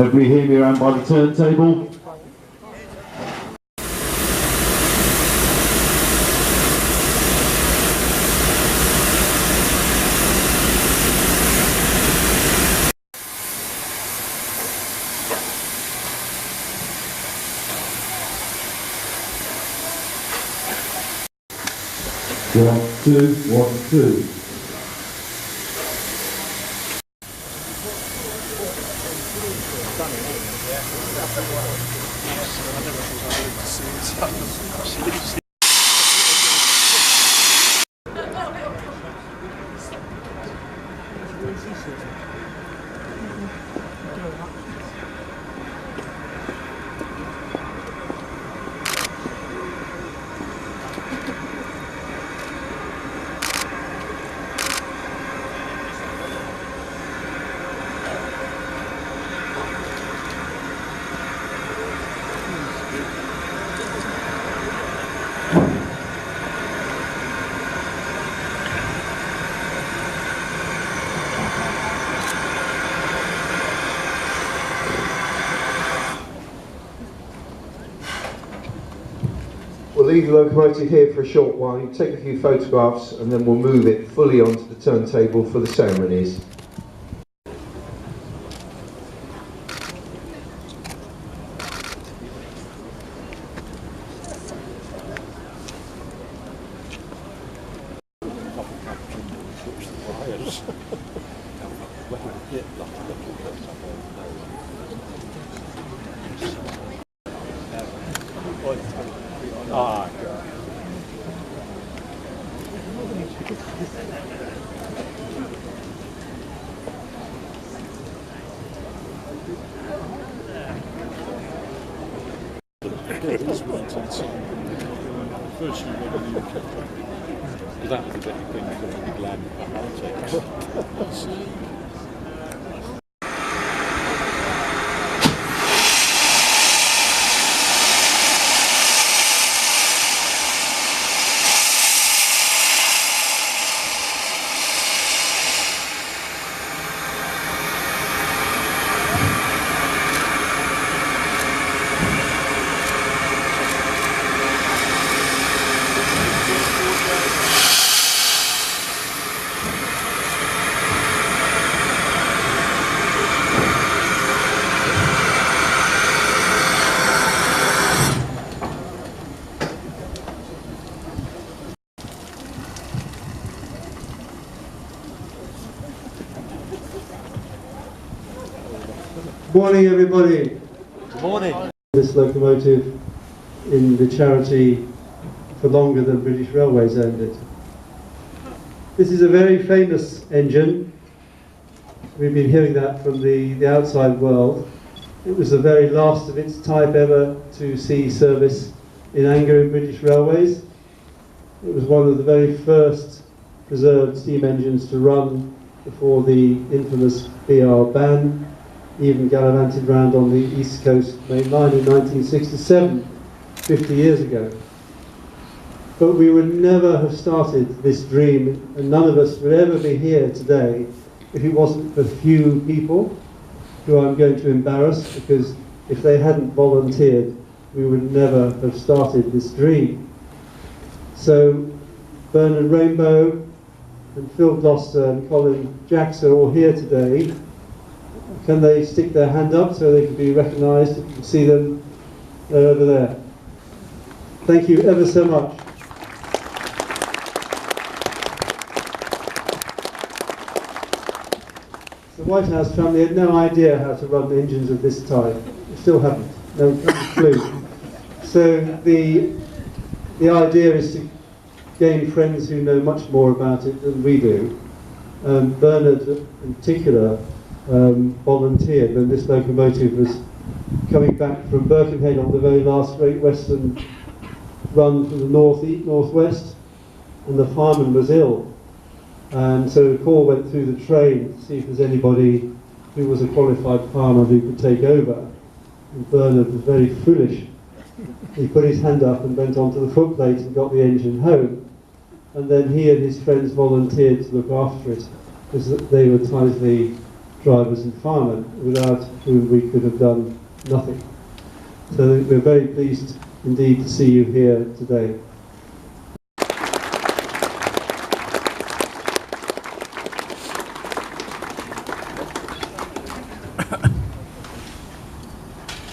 Everybody hear me around by the turntable? One, two, 1, 2. We'll leave the locomotive here for a short while, you take a few photographs and then we'll move it fully onto the turntable for the ceremonies. Ah, God. Virtually one of the UK. Because that was the bit of thing that got the glam politics. Morning, everybody. Good morning. This locomotive in the charity for longer than British Railways owned it. This is a very famous engine. We've been hearing that from the outside world. It was the very last of its type ever to see service in anger in British Railways. It was one of the very first preserved steam engines to run before the infamous BR ban. Even gallivanted round on the East Coast main line in 1967, 50 years ago. But we would never have started this dream, and none of us would ever be here today if it wasn't for a few people who I'm going to embarrass, because if they hadn't volunteered, we would never have started this dream. So Bernard Rainbow and Phil Gloucester and Colin Jacks are all here today. Can they stick their hand up so they can be recognised? You can see them, they're over there. Thank you ever so much. The White House family had no idea how to run engines of this type. They still haven't, no clue. So the idea is to gain friends who know much more about it than we do. Bernard in particular volunteered when this locomotive was coming back from Birkenhead on the very last Great Western run from the northwest, and the fireman was ill, and so a call went through the train to see if there's anybody who was a qualified fireman who could take over. And Bernard was very foolish. He put his hand up and went onto the footplate and got the engine home, and then he and his friends volunteered to look after it, because they were Tyseley drivers and firemen, without whom we could have done nothing. So we're very pleased indeed to see you here today.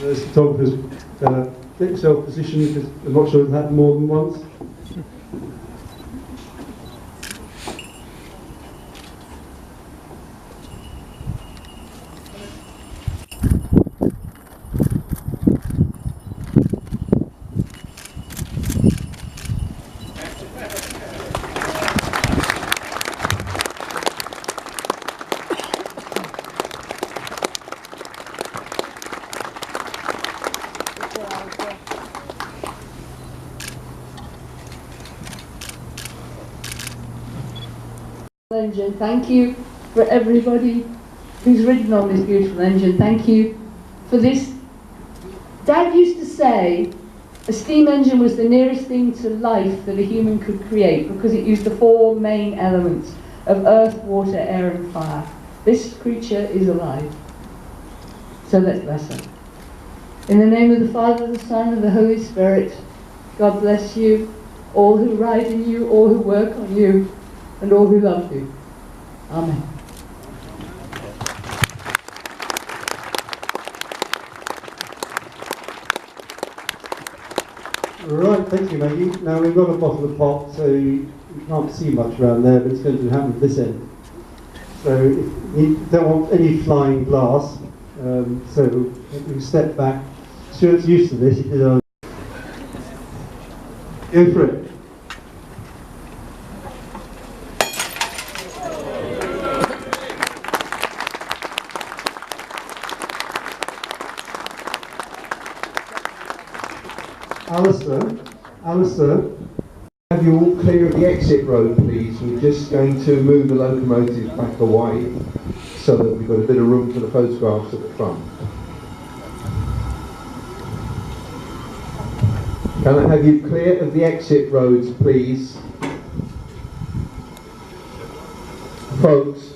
As photographers, get yourself positioned, because I'm not sure it's happened more than once. Engine. Thank you for everybody who's ridden on this beautiful engine. Thank you for this. Dad used to say a steam engine was the nearest thing to life that a human could create because it used the four main elements of earth, water, air and fire. This creature is alive. So let's bless her. In the name of the Father, the Son and the Holy Spirit, God bless you, all who ride in you, all who work on you, and all who love you. Amen. Right, thank you, Maggie. Now we've got a bottle of pop, so you can't see much around there, but it's going to happen at this end. So if you don't want any flying glass, so we step back. Stuart's used to this. He did our... Go for it. Alistair, Have you all clear of the exit road, please? We're just going to move the locomotive back away so that we've got a bit of room for the photographs at the front. Can I have you clear of the exit roads, please? Folks.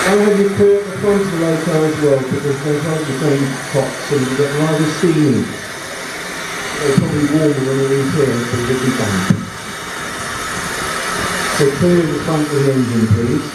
Can you clear the front of the loco as well, because they hold the same pots and you get rather steamy. They're probably warmer when they're in here, but it'll be damp. So clear the front of the engine, please.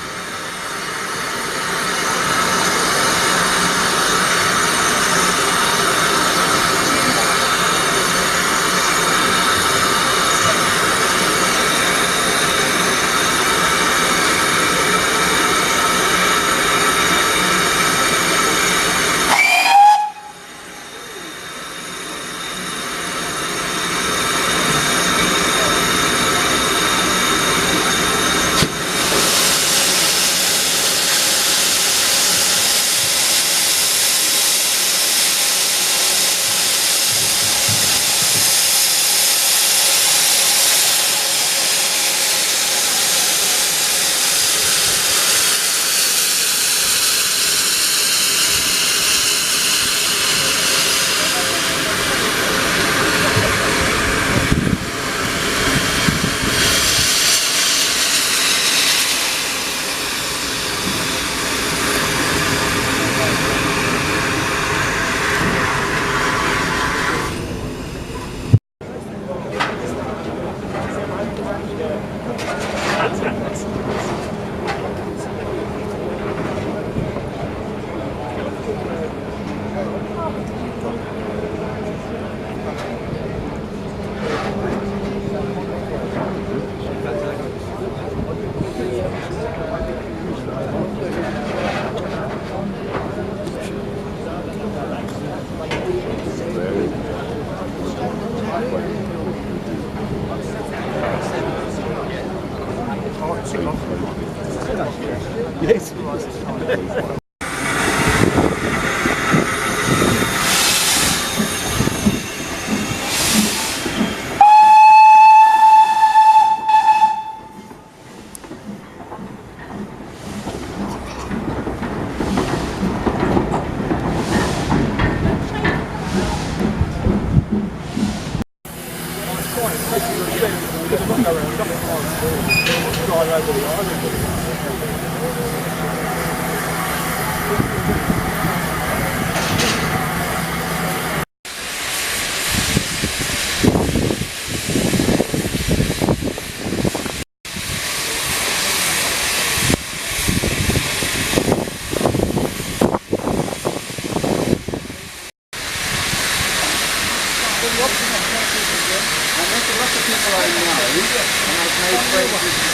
Yes. I met a lot of people I know, and I've made friends with